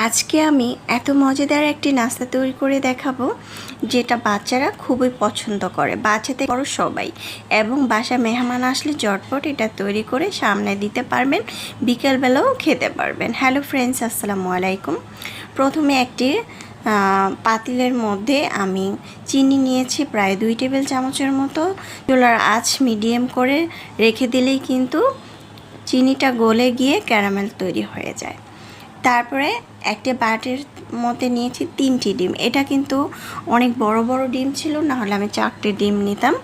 আজকে আমি এত মজাদার একটি নাস্তা তৈরি করে দেখাবো যেটা বাচ্চারা খুবই পছন্দ করে, বাচ্চা থেকে বড় সবাই। এবং বাসায় মেহমান আসলে ঝটপট এটা তৈরি করে সামনে দিতে পারবেন, বিকেলবেলাও খেতে পারবেন। হ্যালো ফ্রেন্ডস, আসসালামু আলাইকুম। প্রথমে একটি পাতিলের মধ্যে আমি চিনি নিয়েছি প্রায় 2 টেবিল চামচের মতো। চুলার আঁচ মিডিয়াম করে রেখে দিলেই কিন্তু চিনিটা গলে গিয়ে ক্যারামেল তৈরি হয়ে যায়। তারপরে একটা বাটির মধ্যে নিয়েছি 3টি ডিম। এটা কিন্তু অনেক বড় বড় ডিম ছিল, না হলে আমি 4টে ডিম নিতাম।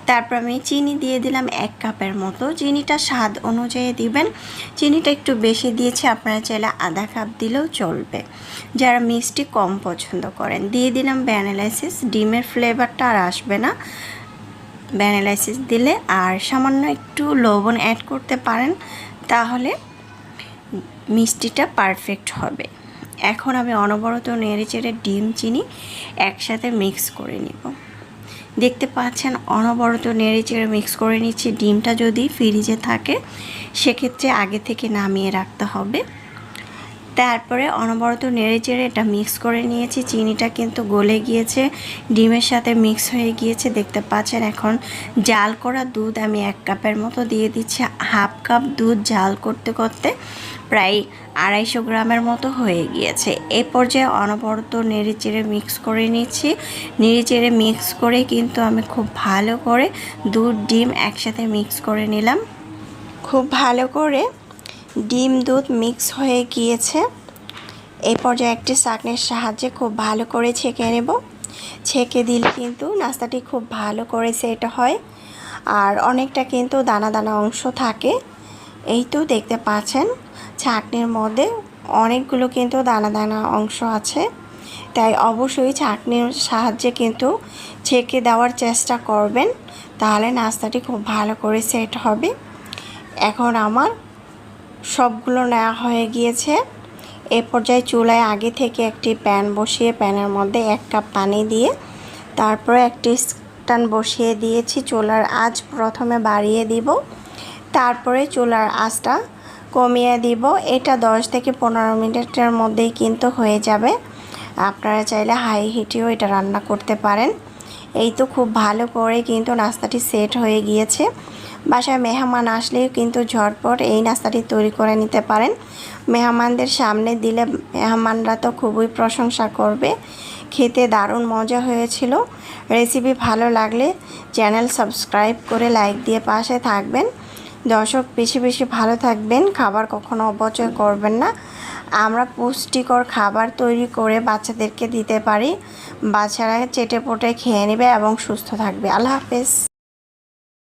তারপর আমি চিনি দিয়ে দিলাম 1 কাপের মতো। চিনিটা স্বাদ অনুযায়ী দিবেন, চিনিটা একটু বেশি দিয়েছি, আপনারা চাইলে আধা কাপ দিলেও চলবে যারা মিষ্টি কম পছন্দ করেন। দিয়ে দিলাম ভ্যানিলা এসেন্স, ডিমের ফ্লেভারটা আর আসবে না ভ্যানিলা এসেন্স দিলে। আর সামান্য একটু লবণ অ্যাড করতে পারেন, তাহলে মিষ্টিটা পারফেক্ট হবে। এখন আমি অনবরত নেড়েচেড়ে ডিম চিনি একসাথে মিক্স করে নিব। দেখতে পাচ্ছেন অনবরত নেড়েচেড়ে মিক্স করে নিচ্ছি। ডিমটা যদি ফ্রিজে থাকে সেক্ষেত্রে আগে থেকে নামিয়ে রাখতে হবে। তারপরে অনবরত নেড়েচেড়ে এটা মিক্স করে নিয়েছি। চিনিটা কিন্তু গলে গিয়েছে, ডিমের সাথে মিক্স হয়ে গিয়েছে দেখতে পাচ্ছেন। এখন জাল করা দুধ আমি 1 কাপের মতো দিয়ে দিচ্ছি। হাফ কাপ দুধ জাল করতে করতে প্রায় 250 গ্রামের মতো হয়ে গিয়েছে। এ পর্যায়ে অনবরত নেড়েচেড়ে মিক্স করে নিচ্ছি। নেড়েচেড়ে মিক্স করে কিন্তু আমি খুব ভালো করে দুধ ডিম একসাথে মিক্স করে নিলাম। খুব ভালো করে ডিম দুধ মিক্স হয়ে গিয়েছে। এই পর্যায়ে একটি ছাঁকনির সাহায্যে খুব ভালো করে ছেঁকে নেব। ছেঁকে দিলে কিন্তু নাস্তাটি খুব ভালো করে সেট হয়, আর অনেকটা কিন্তু দানা দানা অংশ থাকে। এই তো দেখতে পাচ্ছেন ছাঁকনির মধ্যে অনেকগুলো কিন্তু দানা দানা অংশ আছে, তাই অবশ্যই ছাঁকনির সাহায্যে কিন্তু ছেঁকে দেওয়ার চেষ্টা করবেন, তাহলে নাস্তাটি খুব ভালো করে সেট হবে। এখন আমার সবগুলো নেওয়া হয়ে গিয়েছে। এ পর্যায়ে চুলায় আগে থেকে একটি প্যান বসিয়ে প্যানের মধ্যে 1 কাপ পানি দিয়ে তারপরে একটি স্ট্যান্ড বসিয়ে দিয়েছি। চুলার আঁচ প্রথমে বাড়িয়ে দিব, তারপরে চুলার আঁচটা কমিয়ে দিব। এটা 10 থেকে 15 মিনিটের মধ্যেই কিন্তু হয়ে যাবে। আপনারা চাইলে হাই হিটেও এটা রান্না করতে পারেন। এই তো খুব ভালো করে কিন্তু নাস্তাটি সেট হয়ে গিয়েছে। বাসায় মেহমান আসলেও কিন্তু ঝটপট এই নাস্তাটি তৈরি করে নিতে পারেন। মেহমানদের সামনে দিলে মেহমানরা তো খুবই প্রশংসা করবে। খেতে দারুণ মজা হয়েছিল। রেসিপি ভালো লাগলে চ্যানেল সাবস্ক্রাইব করে লাইক দিয়ে পাশে থাকবেন। দর্শক বেশি বেশি ভালো থাকবেন, খাবার কখনো অপচয় করবেন না। আমরা পুষ্টিকর খাবার তৈরি করে বাচ্চাদেরকে দিতে পারি, বাচ্চারা চেটেপুটে খেয়ে নেবে এবং সুস্থ থাকবে। আল্লাহ হাফেজ।